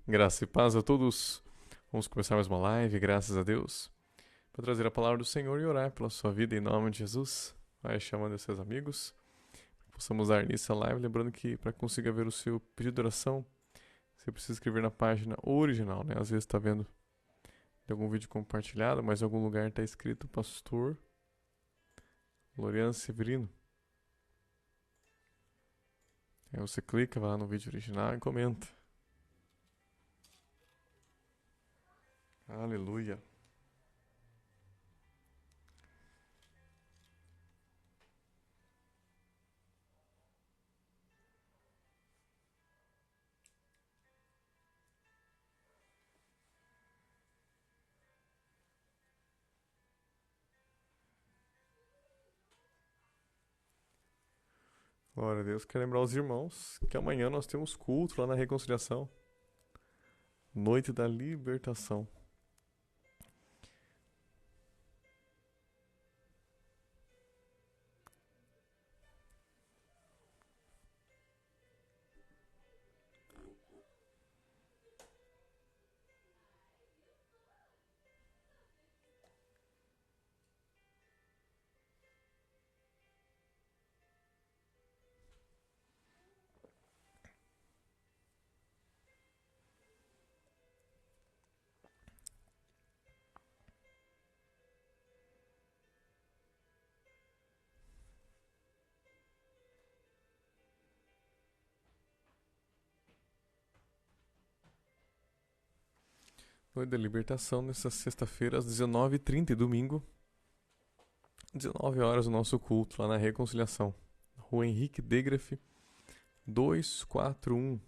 Graça e paz a todos. Vamos começar mais uma live, graças a Deus, para trazer a palavra do Senhor e orar pela sua vida em nome de Jesus. Vai chamando seus amigos, possamos dar início à live. Lembrando que para conseguir ver o seu pedido de oração, você precisa escrever na página original, né? Às vezes está vendo de algum vídeo compartilhado, mas em algum lugar está escrito Pastor Lorian Severino. Aí você clica, vai lá no vídeo original e comenta. Aleluia. Glória a Deus. Quero lembrar os irmãos que amanhã nós temos culto lá na Reconciliação. Noite da Libertação. Noite da Libertação, nessa sexta-feira, às 19h30 e domingo, 19 horas, o nosso culto lá na Reconciliação. Rua Henrique Degraff, 241.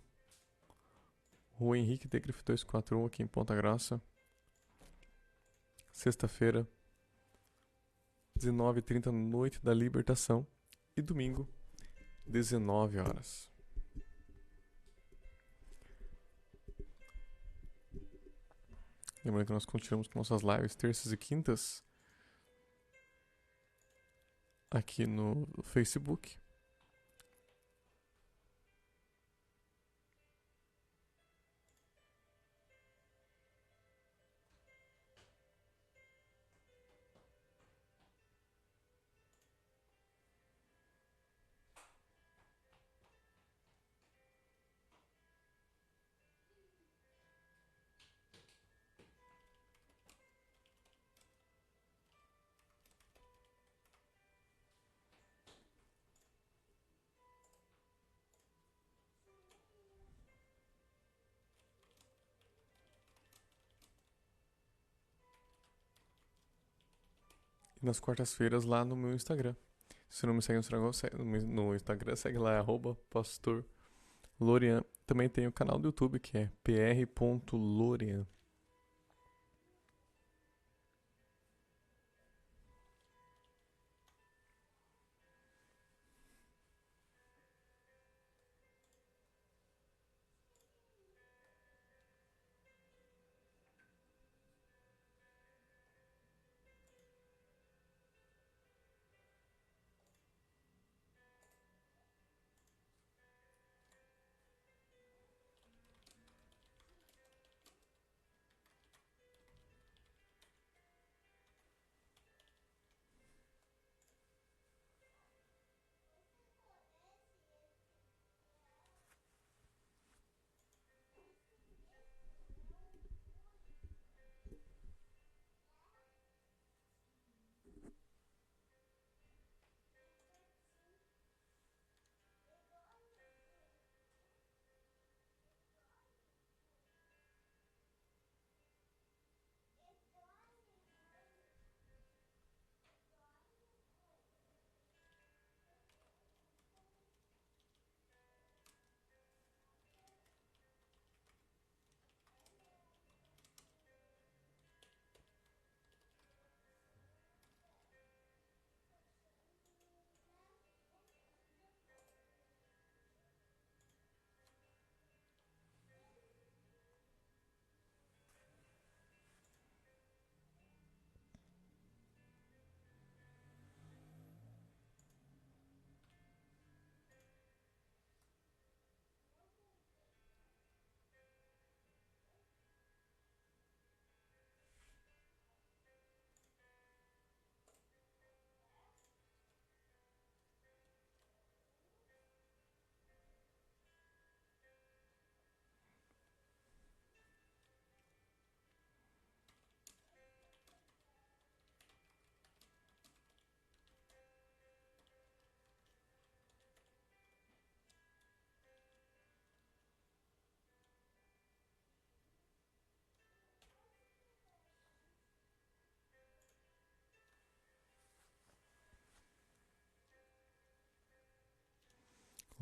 Rua Henrique Degraff 241, aqui em Ponta Grossa. Sexta-feira, 19h30, Noite da Libertação. E domingo, 19 horas. Lembrando que nós continuamos com nossas lives terças e quintas aqui no Facebook. E nas quartas-feiras lá no meu Instagram. Se não me segue no Instagram, segue lá, @pastor Lorian. Também tem o canal do YouTube, que é pr.lorian.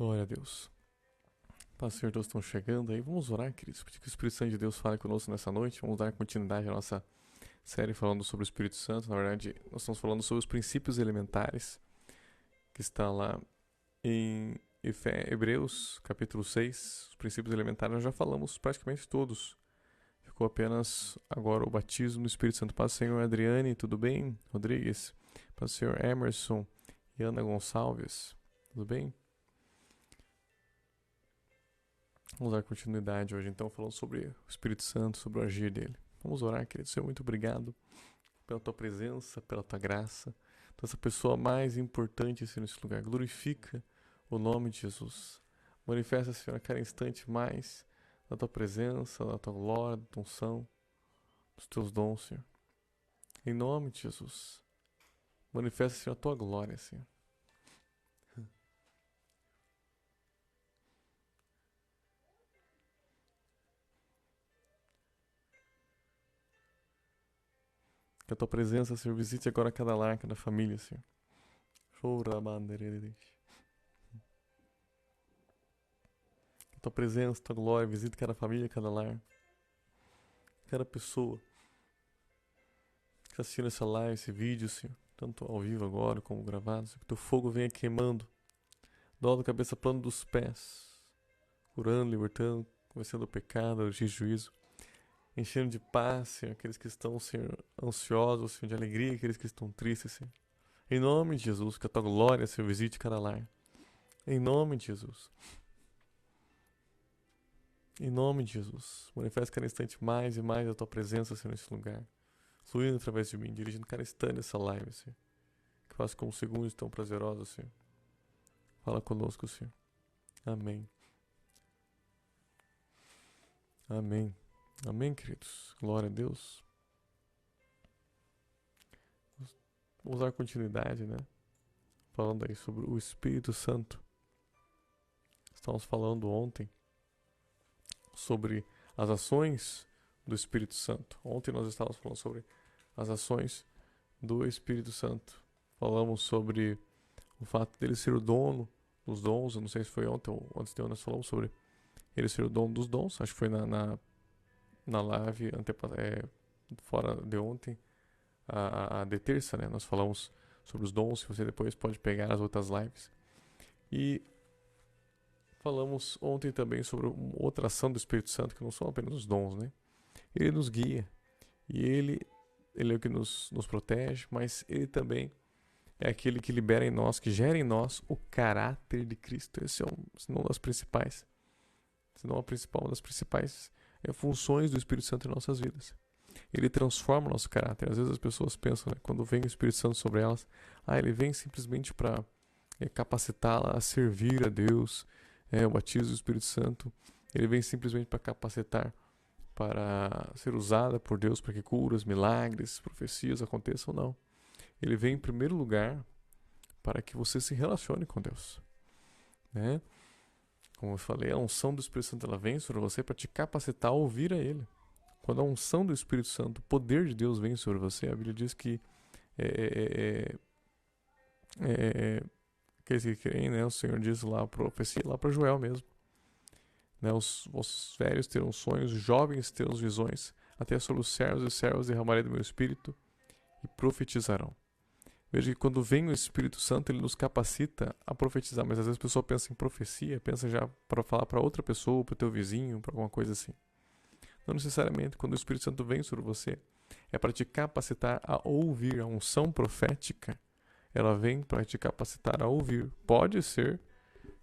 Glória a Deus. Paz, Senhor, todos estão chegando aí. Vamos orar, queridos. Pedir que o Espírito Santo de Deus fale conosco nessa noite. Vamos dar continuidade à nossa série falando sobre o Espírito Santo. Na verdade, nós estamos falando sobre os princípios elementares, que está lá em Hebreus, capítulo 6. Os princípios elementares nós já falamos praticamente todos. Ficou apenas agora o batismo no Espírito Santo. Paz, Senhor Adriane, tudo bem? Rodrigues. Paz, Senhor Emerson e Ana Gonçalves, tudo bem? Vamos dar continuidade hoje, então, falando sobre o Espírito Santo, sobre o agir dele. Vamos orar, querido. Senhor, muito obrigado pela tua presença, pela tua graça. Tu és a pessoa mais importante, Senhor, nesse lugar. Glorifica o nome de Jesus. Manifesta, Senhor, a cada instante mais da tua presença, da tua glória, da tua unção, dos teus dons, Senhor. Em nome de Jesus. Manifesta, Senhor, a tua glória, Senhor. Que a tua presença, Senhor, visite agora cada lar, cada família, Senhor. Que a tua presença, a tua glória visite cada família, cada lar, cada pessoa que está assistindo essa live, esse vídeo, Senhor, tanto ao vivo agora como gravado, Senhor, que teu fogo venha queimando, dó da cabeça, plano dos pés, curando, libertando, convencendo o pecado, o juízo, enchendo de paz, Senhor, aqueles que estão, Senhor, ansiosos, Senhor, de alegria, aqueles que estão tristes, Senhor. Em nome de Jesus, que a tua glória, Senhor, visite cada lar. Em nome de Jesus. Em nome de Jesus. Manifesta cada instante mais e mais a tua presença, Senhor, nesse lugar. Fluindo através de mim, dirigindo cada instante essa live, Senhor. Que faça como segundos tão prazerosos, Senhor. Fala conosco, Senhor. Amém. Amém. Amém, queridos. Glória a Deus. Vamos dar continuidade, né? Falando aí sobre o Espírito Santo. Estávamos falando ontem sobre as ações do Espírito Santo. Ontem nós estávamos falando sobre as ações do Espírito Santo. Falamos sobre o fato dele ser o dono dos dons. Eu não sei se foi ontem ou antes de ontem nós falamos sobre ele ser o dono dos dons. Acho que foi na live fora de ontem, a de terça, né? Nós falamos sobre os dons, que você depois pode pegar as outras lives. E falamos ontem também sobre outra ação do Espírito Santo, que não são apenas os dons, né? Ele nos guia, e ele é o que nos protege, mas ele também é aquele que libera em nós, que gera em nós o caráter de Cristo. Esse é uma das principais, se não a principal, uma das principais funções do Espírito Santo em nossas vidas. Ele transforma o nosso caráter. Às vezes as pessoas pensam, né, quando vem o Espírito Santo sobre elas, ele vem simplesmente para capacitá-la a servir a Deus. O batismo do Espírito Santo, ele vem simplesmente para capacitar, para ser usada por Deus, para que curas, milagres, profecias aconteçam. Não. Ele vem em primeiro lugar para que você se relacione com Deus, né? Como eu falei, a unção do Espírito Santo, ela vem sobre você para te capacitar a ouvir a Ele. Quando a unção do Espírito Santo, o poder de Deus vem sobre você, a Bíblia diz que aqueles que creem, né, o Senhor diz lá, a profecia lá para Joel mesmo, né, os velhos terão sonhos, os jovens terão visões, até sobre os servos e servas derramarei do meu Espírito e profetizarão. Veja que quando vem o Espírito Santo, ele nos capacita a profetizar, mas às vezes a pessoa pensa em profecia, pensa já para falar para outra pessoa, para o teu vizinho, para alguma coisa assim. Não necessariamente. Quando o Espírito Santo vem sobre você, é para te capacitar a ouvir. A unção profética, ela vem para te capacitar a ouvir. Pode ser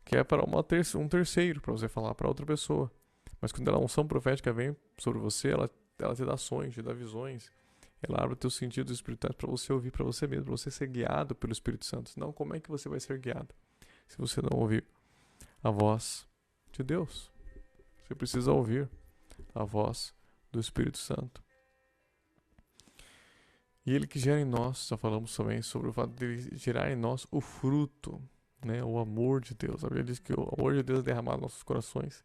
que é para um terceiro, para você falar para outra pessoa. Mas quando a unção profética vem sobre você, ela te dá sonhos, te dá visões. Ela abre o teu sentido espiritual para você ouvir para você mesmo, para você ser guiado pelo Espírito Santo. Senão, como é que você vai ser guiado se você não ouvir a voz de Deus? Você precisa ouvir a voz do Espírito Santo. E ele que gera em nós, já falamos também sobre o fato de gerar em nós o fruto, né, o amor de Deus. A Bíblia diz que o amor de Deus é derramado nos nossos corações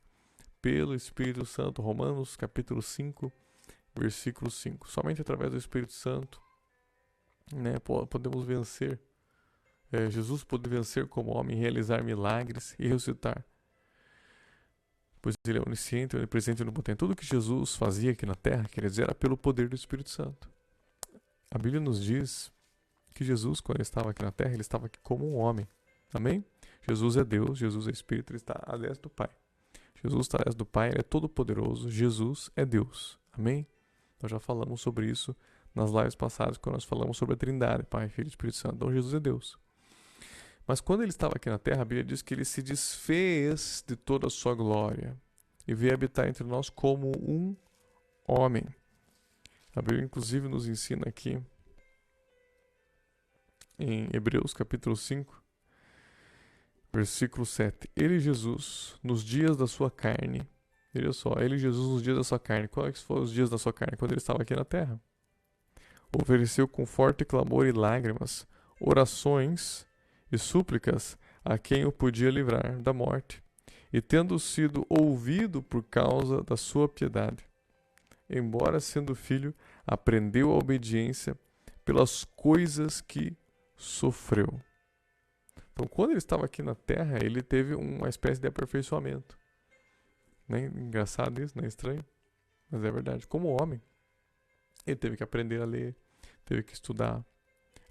pelo Espírito Santo. Romanos capítulo 5, versículo 5. Somente através do Espírito Santo, né, podemos vencer Jesus pôde vencer como homem, realizar milagres e ressuscitar. Pois ele é onisciente, onipresente e onipotente. Tudo que Jesus fazia aqui na terra, quer dizer, era pelo poder do Espírito Santo. A Bíblia nos diz que Jesus, quando ele estava aqui na terra, ele estava aqui como um homem. Amém? Jesus é Deus, Jesus é Espírito, ele está à destra do Pai. Jesus está à destra do Pai, ele é todo poderoso, Jesus é Deus. Amém? Nós já falamos sobre isso nas lives passadas, quando nós falamos sobre a Trindade, Pai, Filho e Espírito Santo. Então Jesus é Deus. Mas quando ele estava aqui na terra, a Bíblia diz que ele se desfez de toda a sua glória e veio habitar entre nós como um homem. A Bíblia inclusive nos ensina aqui em Hebreus capítulo 5, versículo 7. Ele, Jesus, nos dias da sua carne, veja só, ele, Jesus, nos dias da sua carne. Quais foram os dias da sua carne? Quando ele estava aqui na terra. Ofereceu com forte clamor e lágrimas, orações e súplicas a quem o podia livrar da morte, e tendo sido ouvido por causa da sua piedade, embora sendo filho, aprendeu a obediência pelas coisas que sofreu. Então, quando ele estava aqui na terra, ele teve uma espécie de aperfeiçoamento. Não é engraçado isso? Não é estranho? Mas é verdade. Como homem, ele teve que aprender a ler, teve que estudar.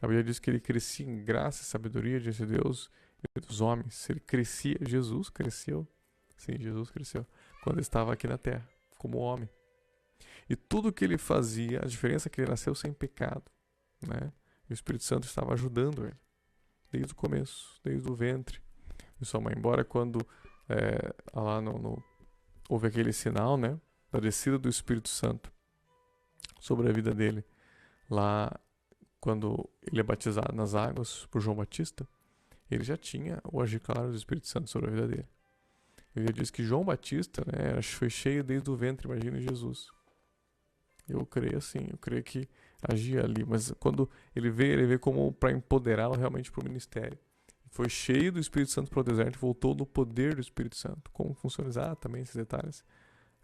A Bíblia diz que ele crescia em graça e sabedoria diante de Deus e dos homens. Ele crescia, Jesus cresceu. Sim, Jesus cresceu quando ele estava aqui na terra, como homem. E tudo que ele fazia, a diferença é que ele nasceu sem pecado, né? E o Espírito Santo estava ajudando ele, desde o começo, desde o ventre de sua mãe. Embora quando lá houve aquele sinal, né, da descida do Espírito Santo sobre a vida dele, lá quando ele é batizado nas águas por João Batista, ele já tinha o agir claro do Espírito Santo sobre a vida dele. Ele diz que João Batista, né, foi cheio desde o ventre, imagina Jesus. Eu creio assim, eu creio que agia ali, mas quando ele veio como para empoderá-lo realmente para o ministério. Foi cheio do Espírito Santo para o deserto e voltou no poder do Espírito Santo. Como funciona exatamente esses detalhes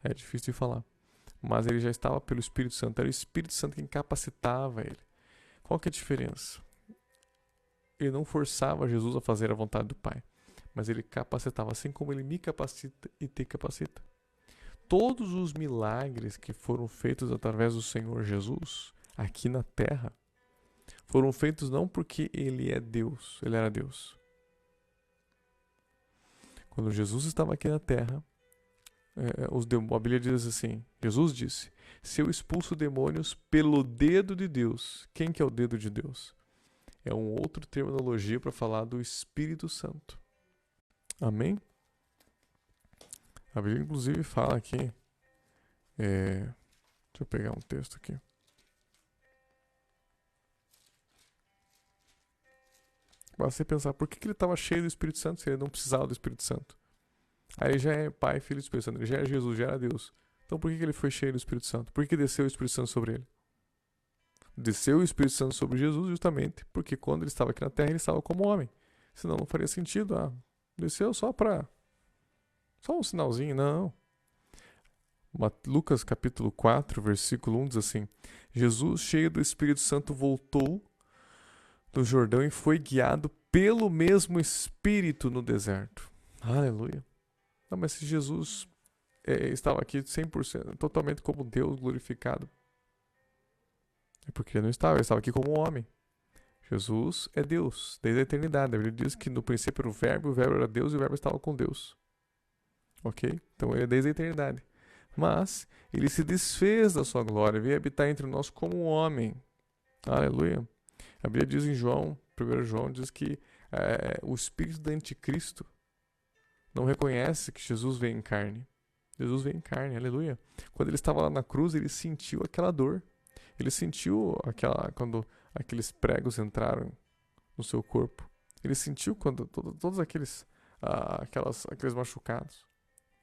é difícil de falar. Mas ele já estava pelo Espírito Santo, era o Espírito Santo quem capacitava ele. Qual que é a diferença? Ele não forçava Jesus a fazer a vontade do Pai, mas ele capacitava, assim como ele me capacita e te capacita. Todos os milagres que foram feitos através do Senhor Jesus aqui na terra foram feitos não porque ele é Deus, ele era Deus. Quando Jesus estava aqui na terra, a Bíblia diz assim, Jesus disse, se eu expulso demônios pelo dedo de Deus. Quem que é o dedo de Deus? É um outro terminologia para falar do Espírito Santo. Amém? A Bíblia inclusive fala aqui, deixa eu pegar um texto aqui. Para você pensar, por que ele estava cheio do Espírito Santo se ele não precisava do Espírito Santo? Aí ele já é Pai, Filho e Espírito Santo, ele já é Jesus, já era Deus. Então por que ele foi cheio do Espírito Santo? Por que desceu o Espírito Santo sobre ele? Desceu o Espírito Santo sobre Jesus justamente porque quando ele estava aqui na terra ele estava como homem. Senão não faria sentido. Desceu só um sinalzinho, não. Lucas capítulo 4, versículo 1 diz assim, Jesus, cheio do Espírito Santo, voltou do Jordão e foi guiado pelo mesmo Espírito no deserto. Aleluia. Não, mas se Jesus estava aqui 100%, totalmente como Deus glorificado, é porque ele não estava, ele estava aqui como homem. Jesus é Deus, desde a eternidade. A Bíblia diz que no princípio era o verbo era Deus e o verbo estava com Deus. Ok? Então ele é desde a eternidade. Mas ele se desfez da sua glória, veio habitar entre nós como um homem. Aleluia. A Bíblia diz em João, 1 João, diz que o espírito do anticristo não reconhece que Jesus veio em carne. Jesus veio em carne, aleluia. Quando ele estava lá na cruz, ele sentiu aquela dor. Ele sentiu quando aqueles pregos entraram no seu corpo. Ele sentiu quando todos aqueles machucados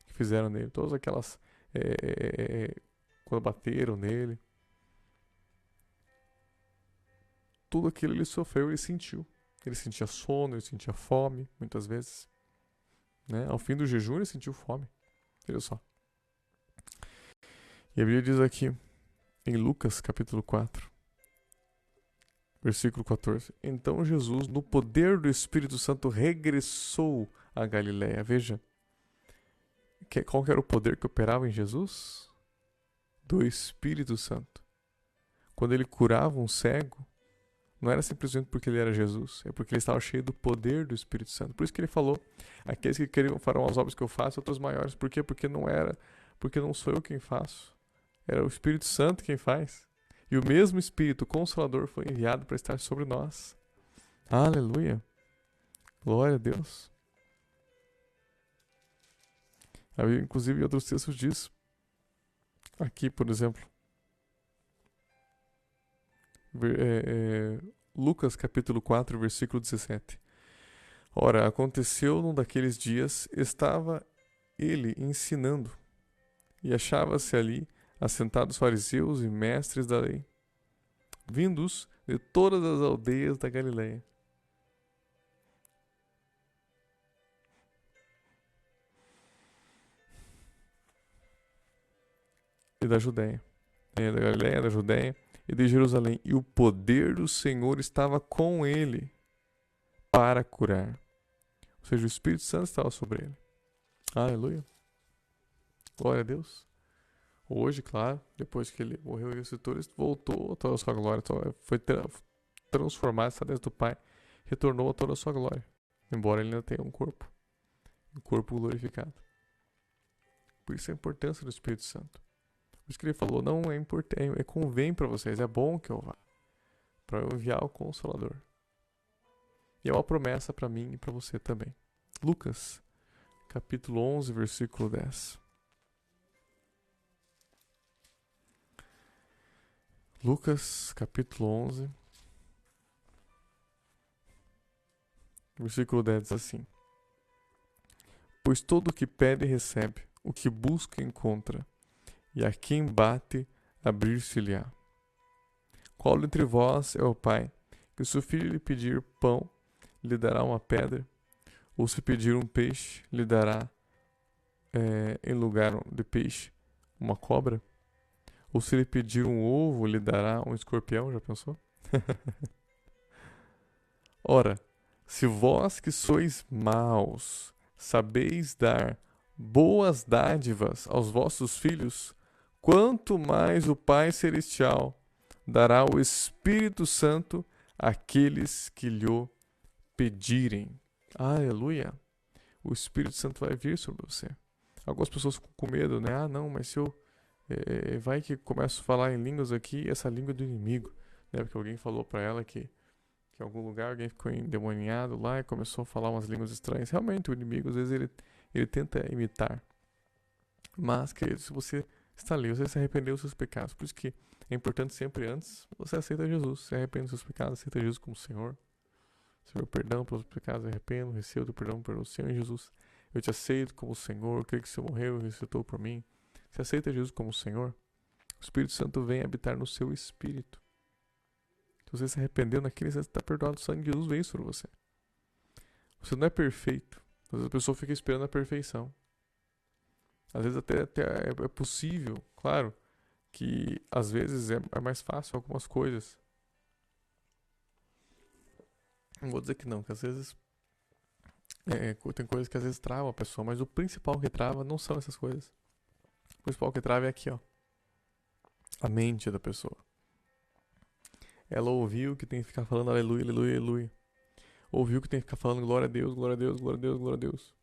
que fizeram nele, todas aquelas quando bateram nele, tudo aquilo ele sofreu, ele sentiu. Ele sentia sono, ele sentia fome, muitas vezes. Né? Ao fim do jejum, ele sentiu fome. Olha só. E a Bíblia diz aqui, em Lucas capítulo 4, Versículo 14. Então Jesus, no poder do Espírito Santo, regressou a Galiléia. Veja, qual que era o poder que operava em Jesus? Do Espírito Santo. Quando ele curava um cego, não era simplesmente porque ele era Jesus, é porque ele estava cheio do poder do Espírito Santo. Por isso que ele falou: aqueles que queriam farão as obras que eu faço, outras maiores. Por quê? Porque não sou eu quem faço. Era o Espírito Santo quem faz. E o mesmo Espírito Consolador foi enviado para estar sobre nós. Aleluia. Glória a Deus. Inclusive, outros textos diz. Aqui, por exemplo. Lucas capítulo 4, versículo 17. Ora, aconteceu num daqueles dias, estava ele ensinando, e achava-se ali assentados fariseus e mestres da lei, vindos de todas as aldeias da Galileia. E da Judéia. Da Galileia, da Judéia e de Jerusalém. E o poder do Senhor estava com ele para curar. Ou seja, o Espírito Santo estava sobre ele. Aleluia. Glória a Deus. Hoje, claro, depois que ele morreu e ressuscitou, ele voltou a toda a sua glória. Foi transformado, está dentro do Pai. Retornou a toda a sua glória. Embora ele ainda tenha um corpo glorificado. Por isso a importância do Espírito Santo. Por isso que ele falou: não é importante, convém para vocês, é bom que eu vá, para eu enviar o Consolador. E é uma promessa para mim e para você também. Lucas, capítulo 11, versículo 10. Lucas, capítulo 11, versículo 10 diz assim: pois todo o que pede recebe, o que busca encontra, e a quem bate abrir-se-lhe-á. Qual entre vós é o pai, que se o filho lhe pedir pão, lhe dará uma pedra? Ou se pedir um peixe, lhe dará, em lugar de peixe, uma cobra? Ou se lhe pedir um ovo, lhe dará um escorpião? Já pensou? Ora, se vós que sois maus, sabeis dar boas dádivas aos vossos filhos, quanto mais o Pai Celestial dará o Espírito Santo àqueles que lhe pedirem. Aleluia! O Espírito Santo vai vir sobre você. Algumas pessoas ficam com medo, né? Ah, não, mas se eu... vai que começo a falar em línguas aqui, essa língua é do inimigo. Né? Porque alguém falou para ela que em algum lugar alguém ficou endemoniado lá e começou a falar umas línguas estranhas. Realmente, o inimigo, às vezes, ele tenta imitar. Mas, querido, se você está ali, você se arrependeu dos seus pecados. Por isso que é importante sempre antes, você aceita Jesus. Se arrepende dos seus pecados, aceita Jesus como Senhor. Senhor, perdão pelos pecados, arrependo, recebo o perdão pelo Senhor Jesus. Eu te aceito como Senhor, creio que o Senhor morreu e ressuscitou por mim. Você aceita Jesus como Senhor? O Espírito Santo vem habitar no seu espírito. Se você se arrependeu naquele, você está perdoado. O sangue de Jesus veio sobre você. Você não é perfeito. Às vezes a pessoa fica esperando a perfeição. Às vezes até é possível, claro, que às vezes é mais fácil algumas coisas. Não vou dizer que não, que às vezes tem coisas que às vezes travam a pessoa, mas o principal que trava não são essas coisas. O principal que trava é aqui, ó. A mente da pessoa. Ela ouviu que tem que ficar falando aleluia, aleluia, aleluia. Ouviu que tem que ficar falando glória a Deus, glória a Deus, glória a Deus, glória a Deus.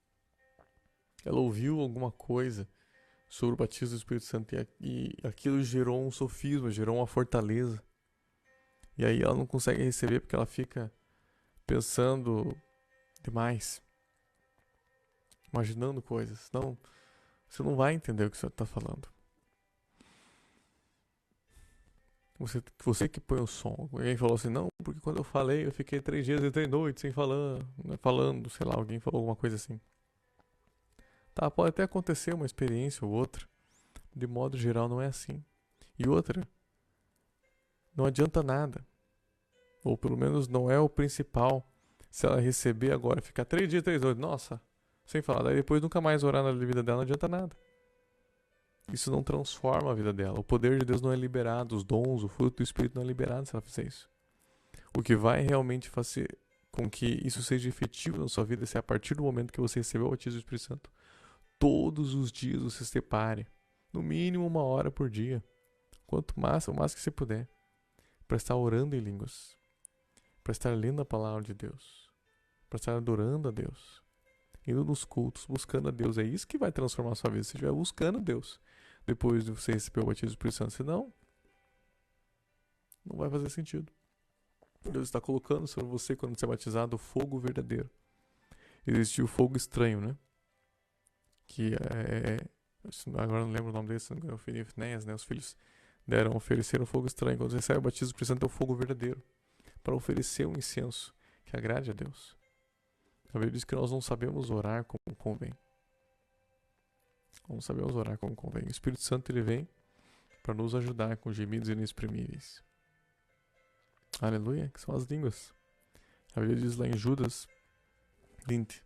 Ela ouviu alguma coisa sobre o batismo do Espírito Santo e aquilo gerou um sofisma, gerou uma fortaleza. E aí ela não consegue receber porque ela fica pensando demais. Imaginando coisas. Não, você não vai entender o que você está falando. Você que põe o som. Alguém falou assim, não, porque quando eu falei, eu fiquei 3 dias e 3 noites sem falando, sei lá, alguém falou alguma coisa assim. Tá, pode até acontecer uma experiência ou outra. De modo geral, não é assim. E outra, não adianta nada. Ou pelo menos não é o principal. Se ela receber agora, ficar 3 dias, 3 noites, nossa, sem falar. Daí depois nunca mais orar na vida dela, não adianta nada. Isso não transforma a vida dela. O poder de Deus não é liberado. Os dons, o fruto do Espírito não é liberado se ela fizer isso. O que vai realmente fazer com que isso seja efetivo na sua vida é a partir do momento que você recebeu o batismo do Espírito Santo. Todos os dias você se separe, no mínimo 1 hora por dia, quanto mais, o mais que você puder, para estar orando em línguas, para estar lendo a palavra de Deus, para estar adorando a Deus, indo nos cultos, buscando a Deus. É isso que vai transformar a sua vida, se você estiver buscando a Deus depois de você receber o batismo do Espírito Santo. Senão, não vai fazer sentido. Deus está colocando sobre você, quando você é batizado, o fogo verdadeiro. Existe o fogo estranho, né? Que agora não lembro o nome desse, não é o Finéias, né? Os filhos ofereceram fogo estranho. Quando você recebe o batismo do Espírito Santo, é o fogo verdadeiro, para oferecer um incenso que agrade a Deus. A Bíblia diz que nós não sabemos orar como convém. Não sabemos orar como convém. O Espírito Santo, ele vem para nos ajudar com gemidos inexprimíveis. Aleluia, que são as línguas. A Bíblia diz lá em Judas 20: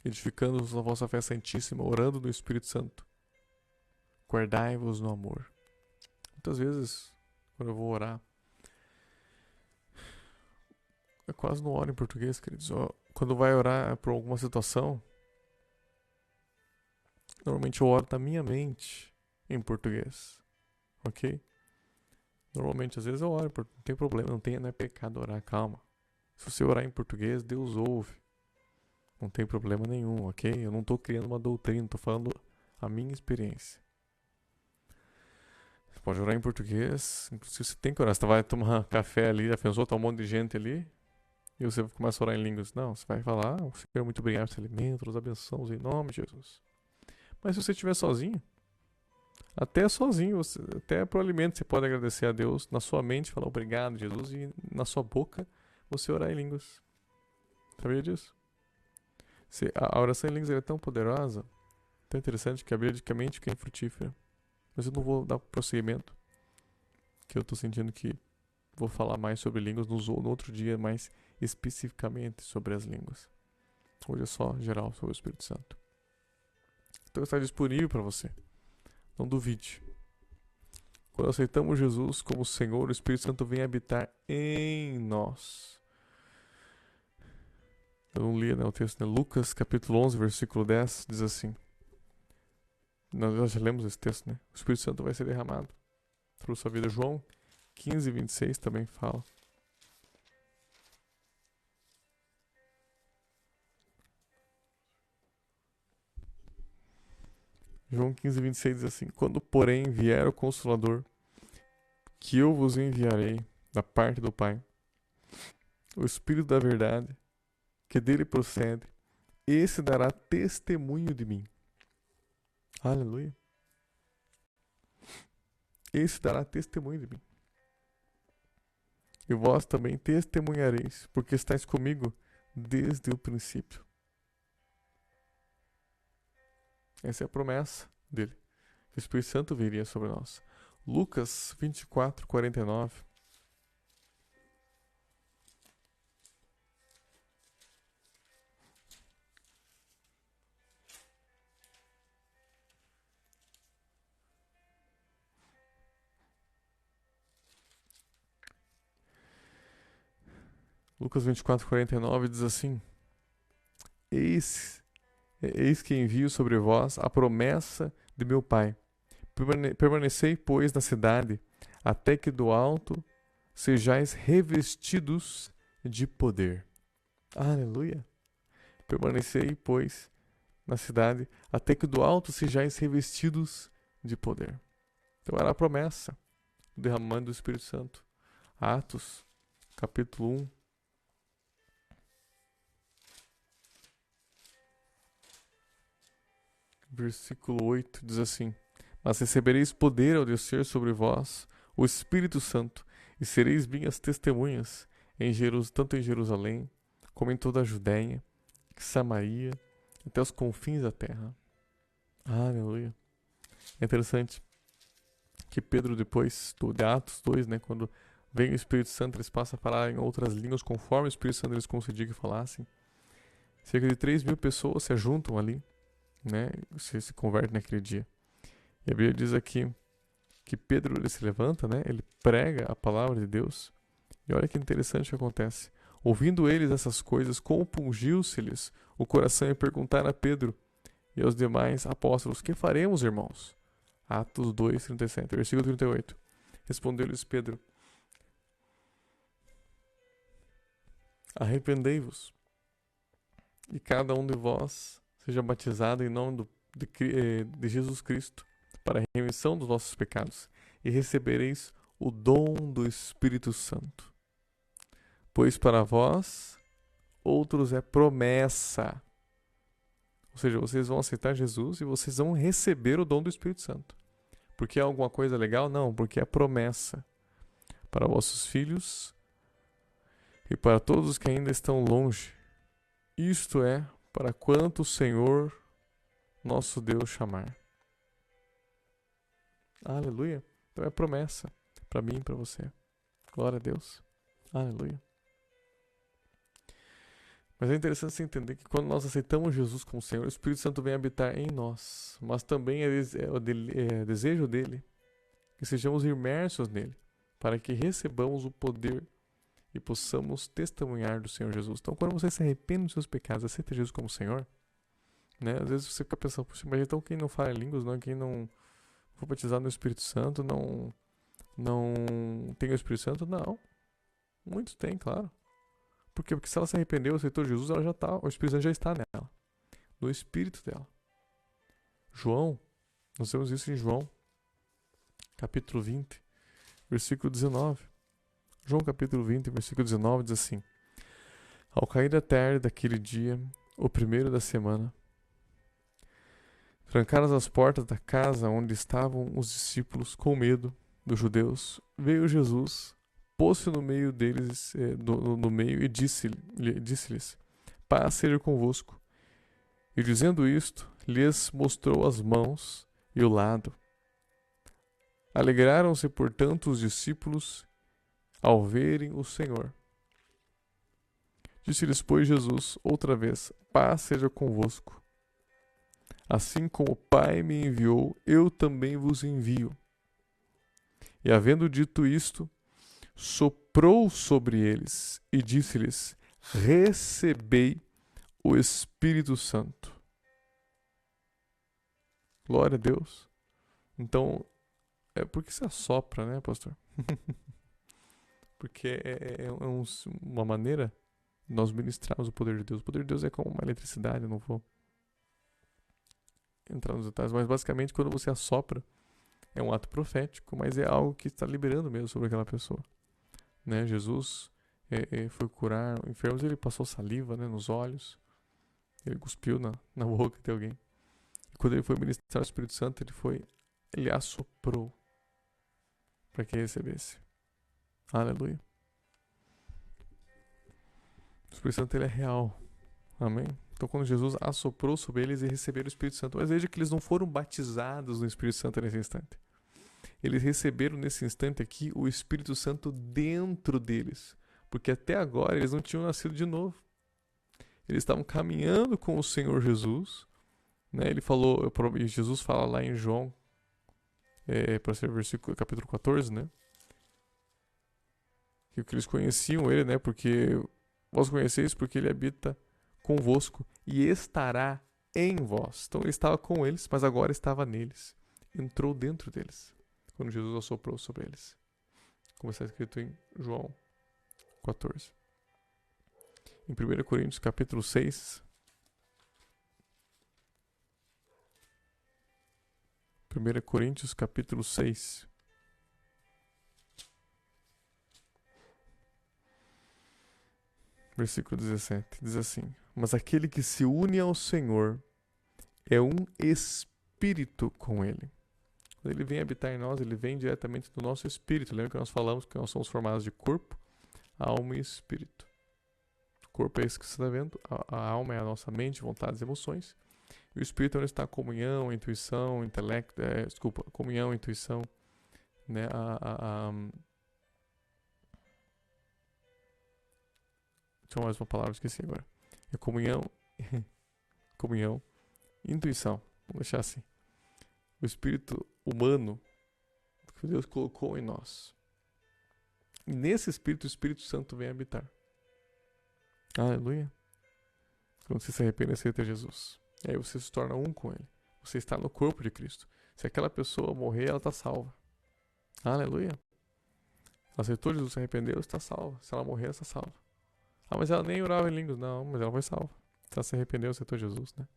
edificando-vos na vossa fé santíssima, orando no Espírito Santo, guardai-vos no amor. Muitas vezes, quando eu vou orar, eu quase não oro em português, queridos. Quando vai orar por alguma situação, normalmente eu oro na minha mente em português, ok? Normalmente, às vezes eu oro, não tem problema, não é pecado orar, calma. Se você orar em português, Deus ouve. Não tem problema nenhum, ok? Eu não estou criando uma doutrina, estou falando a minha experiência. Você pode orar em português, inclusive você tem que orar. Você vai tomar café ali, já pensou, tá um monte de gente ali, e você começa a orar em línguas. Não, você vai falar, Senhor, muito obrigado por esse alimento, nos abençoamos em nome de Jesus. Mas se você estiver sozinho, até sozinho, até pro alimento você pode agradecer a Deus, na sua mente falar obrigado, Jesus, e na sua boca você orar em línguas. Sabia disso? A oração em línguas é tão poderosa, tão interessante, que a Bíblia diz que a mente fica infrutífera. Mas eu não vou dar prosseguimento, que eu estou sentindo que vou falar mais sobre línguas no outro dia, mais especificamente sobre as línguas. Hoje é só geral sobre o Espírito Santo. Então está disponível para você. Não duvide. Quando aceitamos Jesus como Senhor, o Espírito Santo vem habitar em nós. Eu não li, né, o texto, né? Lucas capítulo 11, versículo 10, diz assim. Nós já lemos esse texto, né? O Espírito Santo vai ser derramado para a sua vida. João 15, 26 também fala. João 15, 26 diz assim: quando, porém, vier o Consolador, que eu vos enviarei da parte do Pai, o Espírito da verdade, que dele procede, esse dará testemunho de mim. Aleluia. Esse dará testemunho de mim. E vós também testemunhareis, porque estáis comigo desde o princípio. Essa é a promessa dele. O Espírito Santo viria sobre nós. Lucas 24, 49. Lucas 24, 49 diz assim: Eis que envio sobre vós a promessa de meu Pai. Permanecei, pois, na cidade, até que do alto sejais revestidos de poder. Aleluia. Permanecei, pois, na cidade, até que do alto sejais revestidos de poder. Então era a promessa do derramamento do Espírito Santo. Atos, capítulo 1. Versículo 8 diz assim: mas recebereis poder ao descer sobre vós o Espírito Santo, e sereis minhas testemunhas, tanto em Jerusalém, como em toda a Judéia, Samaria, até os confins da terra. Aleluia. É interessante que Pedro, depois de Atos 2, né, quando vem o Espírito Santo, eles passam a falar em outras línguas, conforme o Espírito Santo lhes concedia que falassem. Cerca de 3.000 pessoas se juntam ali, né, se convertem naquele dia. E a Bíblia diz aqui que Pedro, ele se levanta, né, ele prega a palavra de Deus, E olha que interessante o que acontece. Ouvindo eles essas coisas, compungiu-se-lhes o coração e perguntaram a Pedro e aos demais apóstolos: Que faremos, irmãos? Atos 2, 37, versículo 38. Respondeu-lhes Pedro: Arrependei-vos, e cada um de vós seja batizado em nome de Jesus Cristo, para a remissão dos vossos pecados, e recebereis o dom do Espírito Santo. Pois para vós outros é promessa. Ou seja, vocês vão aceitar Jesus e vocês vão receber o dom do Espírito Santo. Porque é alguma coisa legal? Não, porque é promessa para vossos filhos e para todos os que ainda estão longe. Isto é, para quanto o Senhor nosso Deus chamar. Aleluia. Então é promessa para mim e para você. Glória a Deus. Aleluia. Mas é interessante você entender que quando nós aceitamos Jesus como Senhor, o Espírito Santo vem habitar em nós. Mas também é desejo dele que sejamos imersos nele, para que recebamos o poder e possamos testemunhar do Senhor Jesus. Então, quando você se arrepende dos seus pecados, aceita Jesus como Senhor, né? Às vezes você fica pensando, puxa, mas então quem não fala em línguas, não, quem não for batizado no Espírito Santo, não tem o Espírito Santo? Não. Muitos têm, claro. Por quê? Porque se ela se arrependeu, aceitou Jesus, ela já tá, o Espírito Santo já está nela, no Espírito dela. João, nós temos isso em João, capítulo 20, versículo 19. João capítulo 20, versículo 19 diz assim: Ao cair da tarde daquele dia, o primeiro da semana, trancadas as portas da casa onde estavam os discípulos com medo dos judeus, veio Jesus, pôs-se no meio deles, no meio, e disse-lhes: Paz seja convosco. E dizendo isto, lhes mostrou as mãos e o lado. Alegraram-se, portanto, os discípulos ao verem o Senhor. Disse-lhes, pois, Jesus outra vez: Paz seja convosco. Assim como o Pai me enviou, eu também vos envio. E havendo dito isto, soprou sobre eles e disse-lhes: Recebei o Espírito Santo. Glória a Deus. Então, é porque se assopra, né, pastor? Porque uma maneira de nós ministrarmos o poder de Deus. O poder de Deus é como uma eletricidade, eu não vou entrar nos detalhes, mas basicamente quando você assopra, é um ato profético, mas é algo que está liberando mesmo sobre aquela pessoa. Né? Jesus foi curar enfermos, ele passou saliva, né, nos olhos, ele cuspiu na boca de alguém. E quando ele foi ministrar o Espírito Santo, ele assoprou para que recebesse. Aleluia. O Espírito Santo ele é real. Amém? Então quando Jesus assoprou sobre eles e receberam o Espírito Santo, mas veja que eles não foram batizados no Espírito Santo nesse instante. Eles receberam nesse instante aqui o Espírito Santo dentro deles. Porque até agora eles não tinham nascido de novo. Eles estavam caminhando com o Senhor Jesus. Né? Jesus fala lá em João, para ser versículo, capítulo 14, né? Que eles conheciam ele, né? Porque vós conheceis porque ele habita convosco e estará em vós. Então ele estava com eles, mas agora estava neles. Entrou dentro deles, quando Jesus assoprou sobre eles. Como está escrito em João 14. Em 1 Coríntios capítulo 6. 1 Coríntios capítulo 6. Versículo 17. Diz assim: Mas aquele que se une ao Senhor é um espírito com ele. Quando ele vem habitar em nós, ele vem diretamente do nosso espírito. Lembra que nós falamos que nós somos formados de corpo, alma e espírito. O corpo é isso que você está vendo, a alma é a nossa mente, vontades e emoções. E o espírito é onde está a comunhão, a intuição, intelecto, comunhão, intuição, né? Deixa eu mais uma palavra, esqueci agora. É comunhão, comunhão, intuição. Vamos deixar assim. O espírito humano que Deus colocou em nós. E nesse espírito, o Espírito Santo vem habitar. Aleluia. Quando você se arrepende, aceita Jesus. E aí você se torna um com Ele. Você está no corpo de Cristo. Se aquela pessoa morrer, ela está salva. Aleluia. Ela aceitou Jesus, se arrependeu, está salva. Se ela morrer, ela está salva. Mas ela nem orava em línguas. Não, mas ela foi salva. Se ela se arrependeu, aceitou Jesus, né?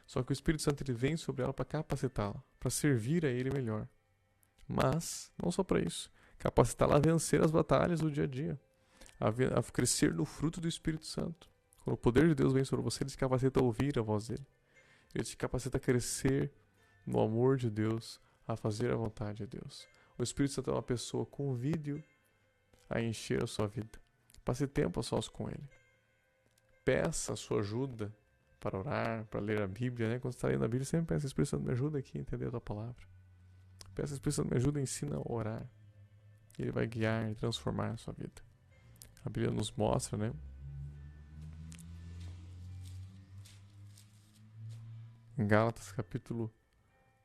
Só que o Espírito Santo ele vem sobre ela para capacitá-la, para servir a Ele melhor. Mas, não só para isso, capacitá-la a vencer as batalhas do dia a dia, a crescer no fruto do Espírito Santo. Quando o poder de Deus vem sobre você, Ele te capacita a ouvir a voz dEle. Ele te capacita a crescer no amor de Deus, a fazer a vontade de Deus. O Espírito Santo é uma pessoa, convide-o a encher a sua vida. Passe tempo a sós com Ele. Peça a sua ajuda para orar, para ler a Bíblia, né? Quando você está lendo a Bíblia, sempre peça: Espírito Santo, me ajuda aqui a entender a tua palavra. Peça: Espírito Santo, me ajuda, ensina a orar. E Ele vai guiar e transformar a sua vida. A Bíblia nos mostra, né? Em Gálatas, capítulo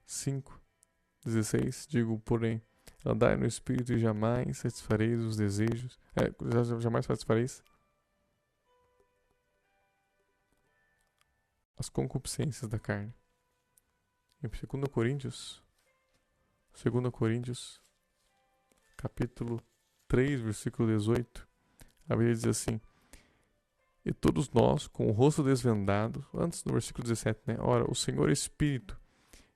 5, 16, digo, porém, andai no Espírito e jamais satisfareis os desejos. Jamais satisfareis as concupiscências da carne. Em 2 Coríntios, capítulo 3, versículo 18, a Bíblia diz assim: e todos nós, com o rosto desvendado, antes no versículo 17, né? Ora, o Senhor é Espírito,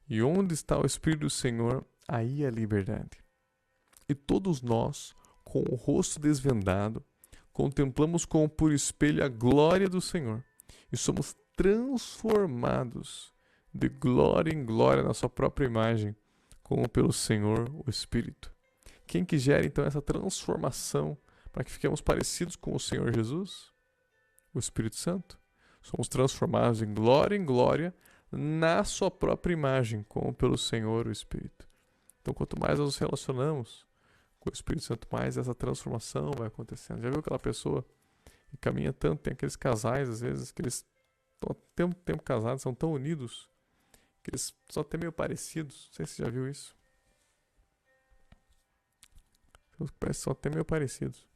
e onde está o Espírito do Senhor, aí a liberdade. E todos nós, com o rosto desvendado, contemplamos como por espelho a glória do Senhor, e somos transformados de glória em glória na sua própria imagem, como pelo Senhor, o Espírito. Quem que gera então essa transformação para que fiquemos parecidos com o Senhor Jesus? O Espírito Santo. Somos transformados em glória na sua própria imagem, como pelo Senhor, o Espírito. Então, quanto mais nós nos relacionamos com o Espírito Santo, mais essa transformação vai acontecendo. Já viu aquela pessoa que caminha tanto? Tem aqueles casais, às vezes, que eles estão há tanto tempo casados, são tão unidos, que eles são até meio parecidos. Não sei se você já viu isso. Parece que são até meio parecidos.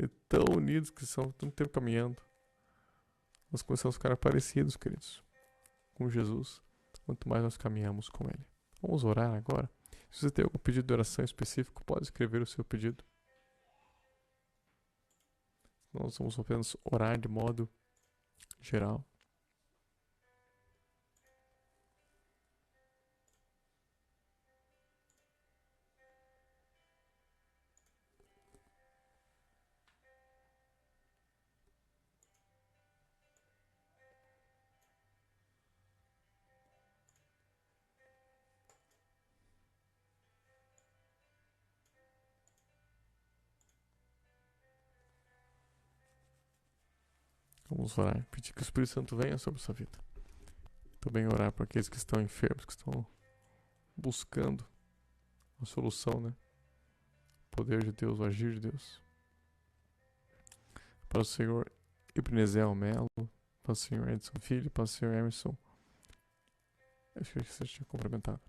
E tão unidos que são, tanto tempo caminhando. Nós começamos a ficar parecidos, queridos, com Jesus, quanto mais nós caminhamos com Ele. Vamos orar agora. Se você tem algum pedido de oração específico, pode escrever o seu pedido. Nós vamos apenas orar de modo geral. Vamos orar, pedir que o Espírito Santo venha sobre a sua vida. Também orar por aqueles que estão enfermos, que estão buscando a solução, né? O poder de Deus, o agir de Deus. Para o Senhor Ibnezel Melo, para o Senhor Edson Filho, para o Senhor Emerson. Acho que você tinha cumprimentado.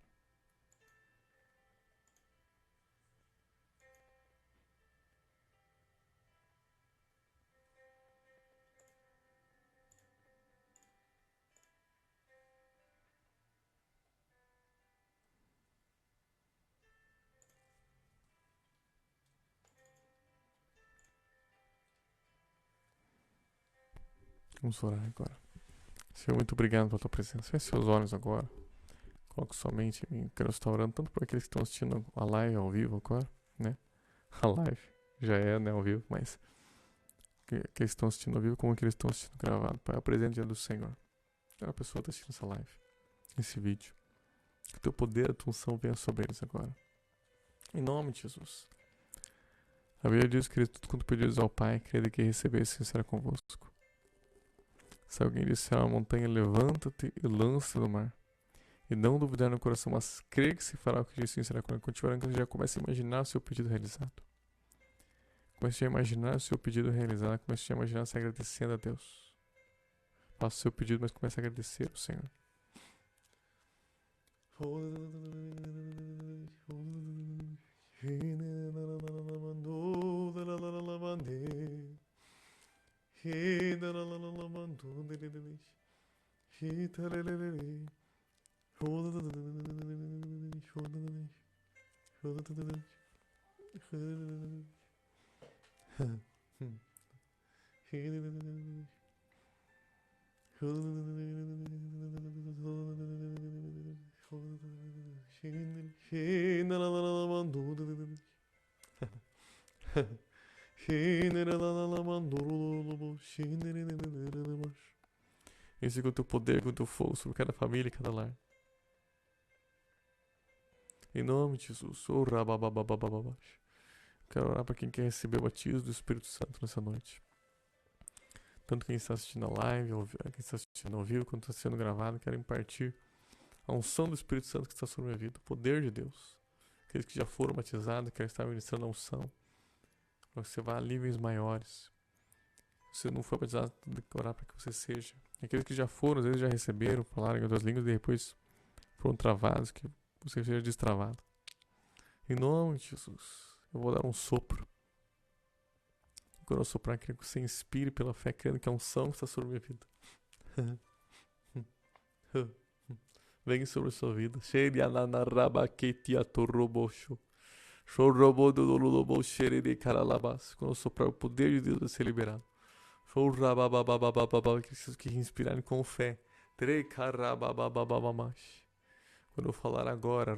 Vamos orar agora. Senhor, muito obrigado pela tua presença. Feche seus olhos agora. Coloque sua mente em mim. Quero estar orando tanto por aqueles que estão assistindo a live ao vivo agora, né? A live já é, né, ao vivo, mas aqueles que estão assistindo ao vivo como aqueles que estão assistindo gravado. Pai, apresente diante do Senhor. Cada pessoa está assistindo essa live, esse vídeo. Que o teu poder, a tua unção venha sobre eles agora. Em nome de Jesus. A Bíblia diz que tudo quanto pedires ao Pai, crede que recebesse, será convosco. Se alguém disser a uma montanha, levanta-te e lança no mar. E não duvidar no coração, mas crer que se fará o que disse, será quando continuar, então já comece a imaginar o seu pedido realizado. Comece a imaginar o seu pedido realizado, comece a imaginar se agradecendo a Deus. Faça o seu pedido, mas comece a agradecer ao Senhor. Esse com o teu poder, com o teu fogo sobre cada família e cada lar. Em nome de Jesus. Quero orar para quem quer receber o batismo do Espírito Santo nessa noite. Tanto quem está assistindo a live, quem está assistindo ao vivo, quanto está sendo gravado, quero impartir a unção do Espírito Santo que está sobre a minha vida, o poder de Deus. Aqueles que já foram batizados, quero estar ministrando a unção, para que você vá a níveis maiores. Se você não for batizado, tem que orar para que você seja. E aqueles que já foram, às vezes já receberam, falaram em outras línguas e depois foram travados, que você seja destravado. Em nome de Jesus, eu vou dar um sopro. Quando eu soprar, quero que você inspire pela fé, crendo que a unção está sobre a minha vida. Vem sobre a sua vida. Quando eu soprar, o poder de Deus vai ser liberado. Que inspirarem com fé. Quando eu falar agora,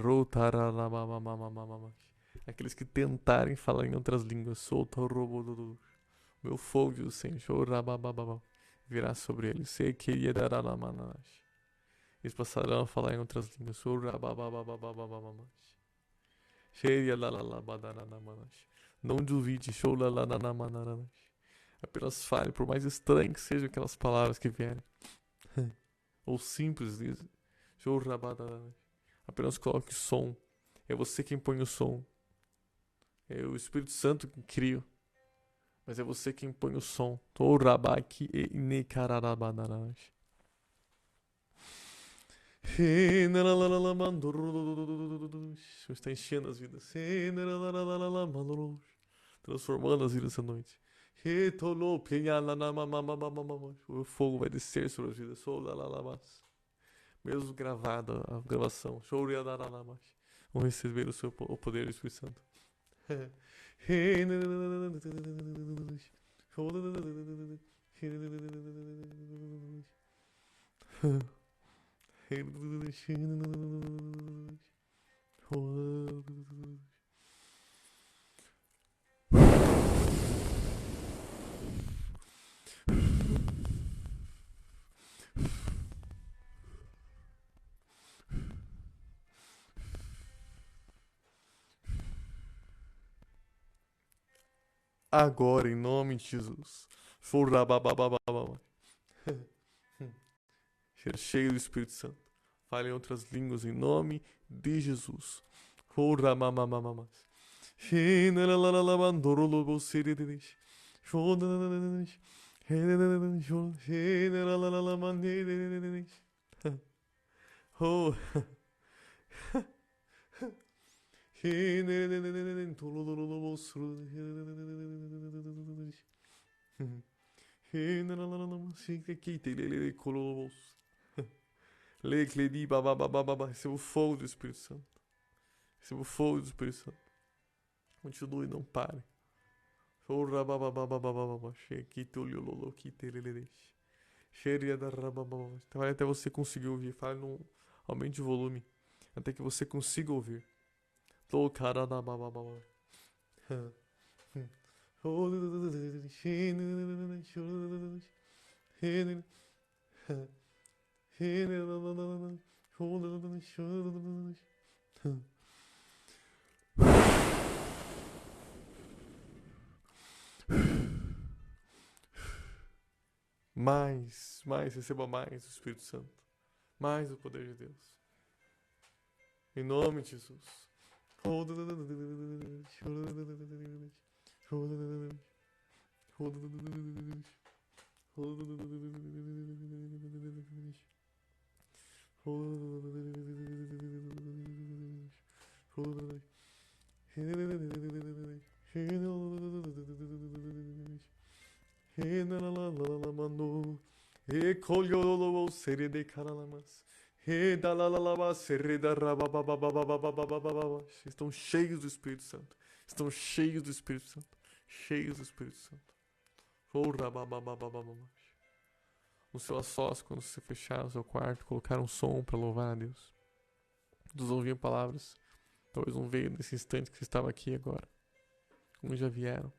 aqueles que tentarem falar em outras línguas, meu fogo, diz o Senhor, virá sobre eles. Sei que ele dará na managem. Eles passarão a falar em outras línguas. Não duvide. Apenas fale, por mais estranho que sejam aquelas palavras que vierem. Ou simples, apenas coloque som. É você quem põe o som. É o Espírito Santo que cria. Mas é você quem põe o som. Está enchendo as vidas. Transformando as vidas essa noite. O fogo vai descer sobre as vidas. Mesmo gravada a gravação. Vamos receber o poder do Espírito Santo. Agora, em nome de Jesus. Cheio do Espírito Santo. Fale em outras línguas em nome de Jesus. Oh. Receba o fogo do Espírito Santo. Receba o fogo do Espírito Santo. Continue, não pare. Vai até você conseguir ouvir. Fale no aumente o volume. Até que você consiga ouvir. Mais, receba mais o Espírito Santo. Mais o poder de Deus. Em nome de Jesus. Estão cheios do Espírito Santo. Estão cheios do Espírito Santo. Cheios do Espírito Santo. No seu a sós, quando você fechar o seu quarto, colocar um som para louvar a Deus. Dos ouvir palavras. Talvez não veio nesse instante que você estava aqui agora. Uns já vieram.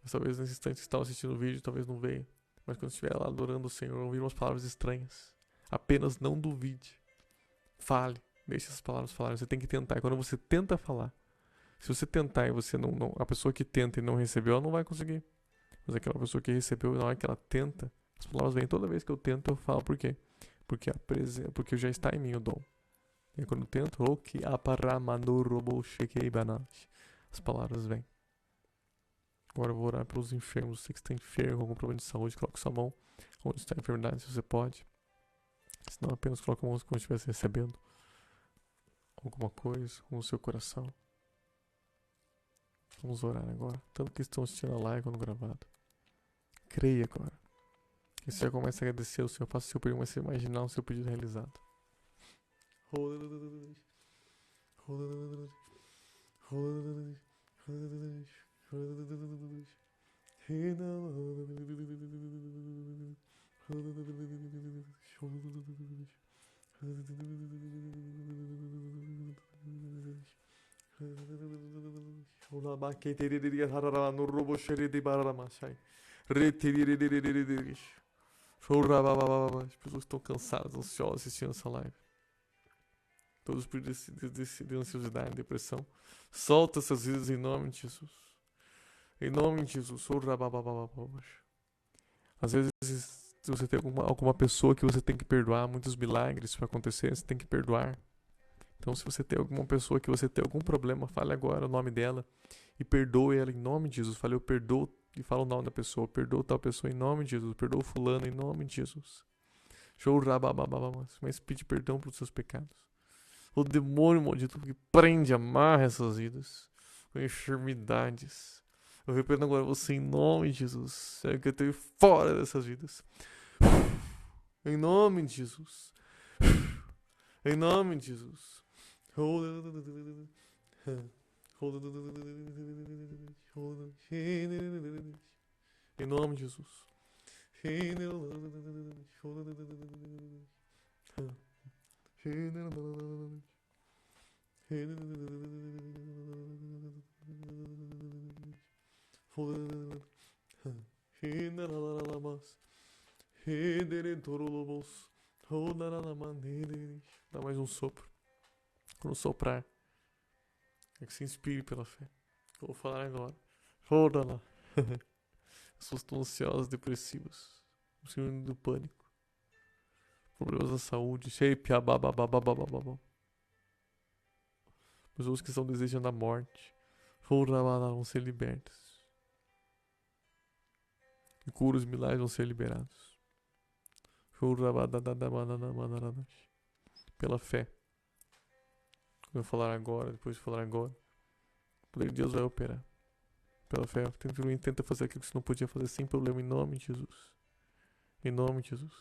Mas talvez nesse instante que você estava assistindo o vídeo, talvez não veio. Mas quando estiver lá adorando o Senhor, ouvir umas palavras estranhas. Apenas não duvide. Fale. Deixe essas palavras falarem. Você tem que tentar. E quando você tenta falar, se você tentar e você não. A pessoa que tenta e não recebeu, ela não vai conseguir. Mas aquela pessoa que recebeu, na hora que ela tenta, as palavras vêm. Toda vez que eu tento, eu falo. Por quê? Porque já está em mim o dom. E quando eu tento, as palavras vêm. Agora eu vou orar pelos enfermos. Você que está enfermo, com algum problema de saúde, coloque sua mão onde está a enfermidade, se você pode. Se não, apenas coloque a mão como se estivesse recebendo alguma coisa no seu coração. Vamos orar agora. Tanto que estão assistindo a live quando gravado. Creia agora. E você já começa a agradecer ao Senhor. Faça o seu pedido, mas você imaginar o seu pedido realizado. As pessoas estão cansadas, ansiosas assistindo essa live. Todos por de ansiosidade, depressão. Solta essas vidas em nome de Jesus. Em nome de Jesus. Às vezes, se você tem alguma pessoa que você tem que perdoar, muitos milagres para acontecer, você tem que perdoar. Então, se você tem alguma pessoa que você tem algum problema, fale agora o nome dela e perdoe ela em nome de Jesus. Fale, eu perdoo, e fala o nome da pessoa. Perdoo tal pessoa em nome de Jesus. Perdoo fulano em nome de Jesus. Mas pede perdão pelos seus pecados. O demônio maldito que prende, amarra essas vidas com enfermidades. Eu repreendo agora você em nome de Jesus. Eu quero ter fora dessas vidas. Em nome de Jesus. Em nome de Jesus. Em nome de Jesus. Dá mais um sopro. Quando soprar, é que se inspire pela fé. Eu vou falar agora. Foda lá. Pessoas estão ansiosas, depressivas, síndrome do pânico, problemas da saúde, pessoas que estão desejando a morte, vão ser libertas. E curas, milagres vão ser liberados. Pela fé. Quando eu falar agora, depois de falar agora, o poder de Deus vai operar. Pela fé, tenta fazer aquilo que você não podia fazer sem problema, em nome de Jesus. Em nome de Jesus.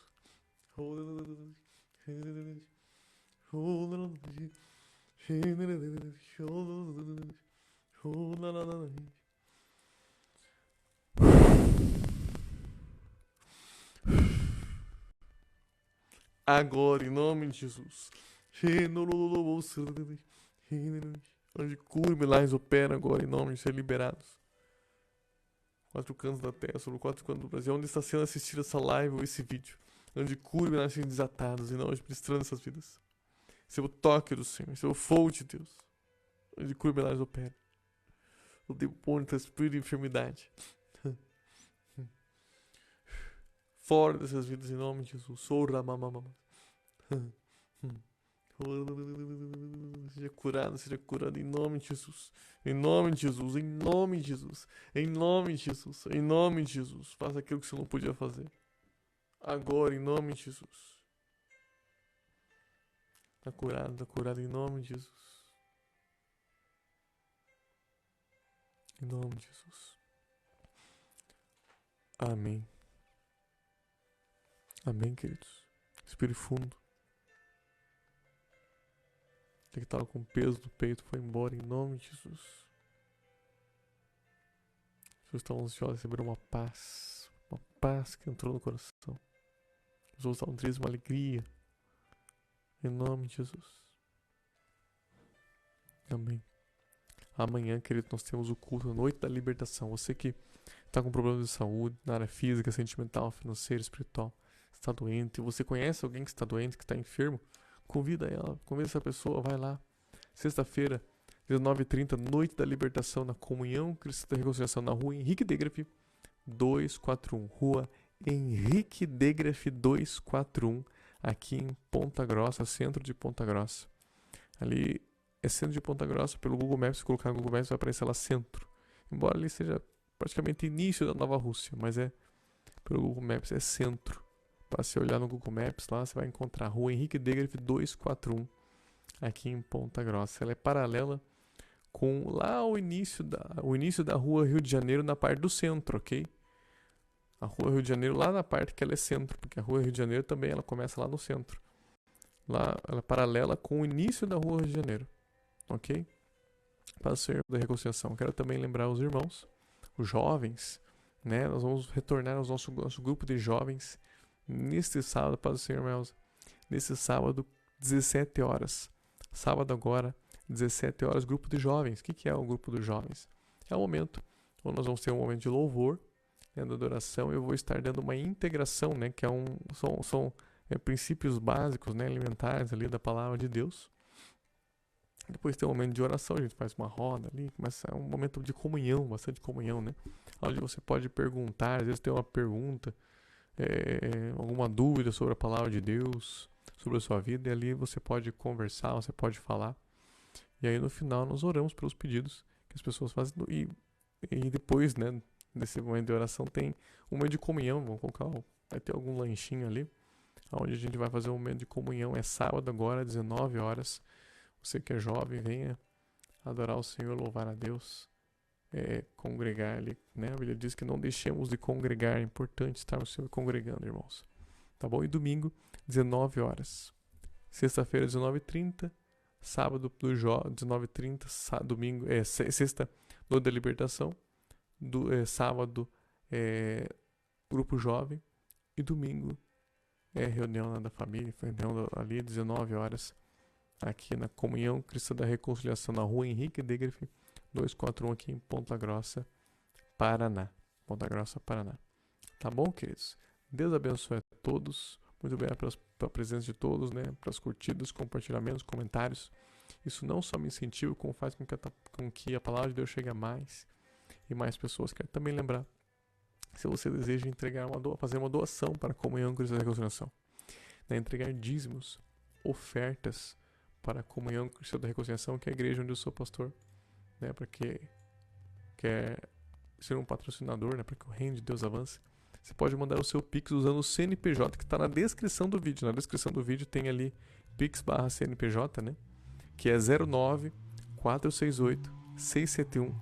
Agora, em nome de Jesus. Onde cura, milagres opera agora, em nome de ser liberados. 4 cantos da terra, sobre 4 cantos do Brasil, onde está sendo assistida essa live ou esse vídeo. Onde cura, milagres sendo desatados, e não administrando essas vidas. Seu toque do Senhor, seu fogo de Deus. Onde cura, milagres opera. O demônio está espírito de enfermidade. Fora dessas vidas, em nome de Jesus. Seja curado em nome de Jesus. Em nome de Jesus, em nome de Jesus. Em nome de Jesus, em nome de Jesus. Faça aquilo que você não podia fazer. Agora, em nome de Jesus. Tá curado em nome de Jesus. Em nome de Jesus. Amém. Amém, queridos. Respire fundo. que estava com peso no peito foi embora em nome de Jesus. As pessoas estavam ansiosas, receberam uma paz que entrou no coração. As pessoas estavam tristes, uma alegria, em nome de Jesus. Amém. Amanhã, querido, nós temos o culto, a noite da libertação. Você que está com problemas de saúde, na área física, sentimental, financeira, espiritual, está doente, você conhece alguém que está doente, que está enfermo, convida ela, convida essa pessoa, vai lá. Sexta-feira, 19h30, noite da libertação, na Comunhão Cristã da Reconciliação, na rua Henrique Degraff 241. Rua Henrique Degraff 241, aqui em Ponta Grossa, centro de Ponta Grossa. Ali é centro de Ponta Grossa, pelo Google Maps, se colocar no Google Maps vai aparecer lá centro. Embora ali seja praticamente início da Nova Rússia, mas pelo Google Maps é centro. Para você olhar no Google Maps lá, você vai encontrar a Rua Henrique Degraff 241, aqui em Ponta Grossa. Ela é paralela com lá o início da Rua Rio de Janeiro, na parte do centro, ok? A Rua Rio de Janeiro lá na parte que ela é centro, porque a Rua Rio de Janeiro também ela começa lá no centro. Lá ela é paralela com o início da Rua Rio de Janeiro, ok? Para o Senhor da Reconciliação. Quero também lembrar os irmãos, os jovens, né? Nós vamos retornar ao nosso grupo de jovens neste sábado, para o Senhor, irmãos. Nesse sábado, 17 horas. Sábado agora, 17 horas, grupo de jovens. O que é o grupo dos jovens? É um momento onde nós vamos ter um momento de louvor, né, da adoração. Eu vou estar dando uma integração, né, que são princípios básicos, né, alimentares ali da palavra de Deus. Depois tem um momento de oração, a gente faz uma roda ali, mas é um momento de comunhão, bastante comunhão, né? Onde você pode perguntar, às vezes tem uma pergunta, alguma dúvida sobre a palavra de Deus, sobre a sua vida, e ali você pode conversar, você pode falar. E aí no final nós oramos pelos pedidos que as pessoas fazem. E depois, né, desse momento de oração tem um momento de comunhão, vai ter algum lanchinho ali, onde a gente vai fazer um momento de comunhão. É sábado agora, 19 horas. Você que é jovem, venha adorar o Senhor, louvar a Deus, congregar ali, né? A Bíblia diz que não deixemos de congregar, é importante estarmos sempre congregando, irmãos. Tá bom? E domingo, 19 horas. Sexta-feira, 19h30. Sábado, 19h30. Domingo, sexta, noite da libertação. Sábado, grupo jovem. E domingo, reunião da família, reunião ali, 19 horas. Aqui na Comunhão Cristã da Reconciliação, na rua Henrique Degraff 241, aqui em Ponta Grossa, Paraná. Ponta Grossa, Paraná. Tá bom, queridos? Deus abençoe a todos. Muito obrigado pela presença de todos, né? Pelas curtidas, compartilhamentos, comentários. Isso não só me incentiva, como faz com que a palavra de Deus chegue a mais e mais pessoas. Quero também lembrar, se você deseja fazer uma doação para a Comunhão Cristã da Reconciliação, né? Entregar dízimos, ofertas para a Comunhão Cristã da Reconciliação, que é a igreja onde eu sou pastor, né, para que quer ser um patrocinador, né, para que o reino de Deus avance. Você pode mandar o seu Pix usando o CNPJ, que está na descrição do vídeo. Na descrição do vídeo tem ali Pix/CNPJ, né, que é 09 468 671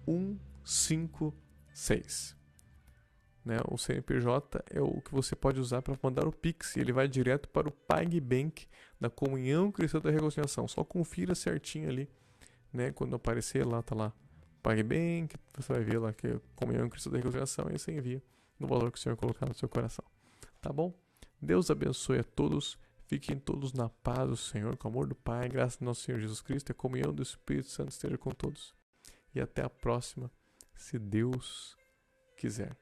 000156. Né, o CNPJ é o que você pode usar para mandar o Pix, e ele vai direto para o PagBank da Comunhão Cristã da Reconciliação. Só confira certinho ali, né, quando aparecer lá, tá lá PagBank, você vai ver lá que é Comunhão Cristã da Reconciliação, e você envia no valor que o Senhor colocar no seu coração. Tá bom? Deus abençoe a todos, fiquem todos na paz do Senhor, com o amor do Pai, graças ao nosso Senhor Jesus Cristo, e a comunhão do Espírito Santo esteja com todos. E até a próxima, se Deus quiser.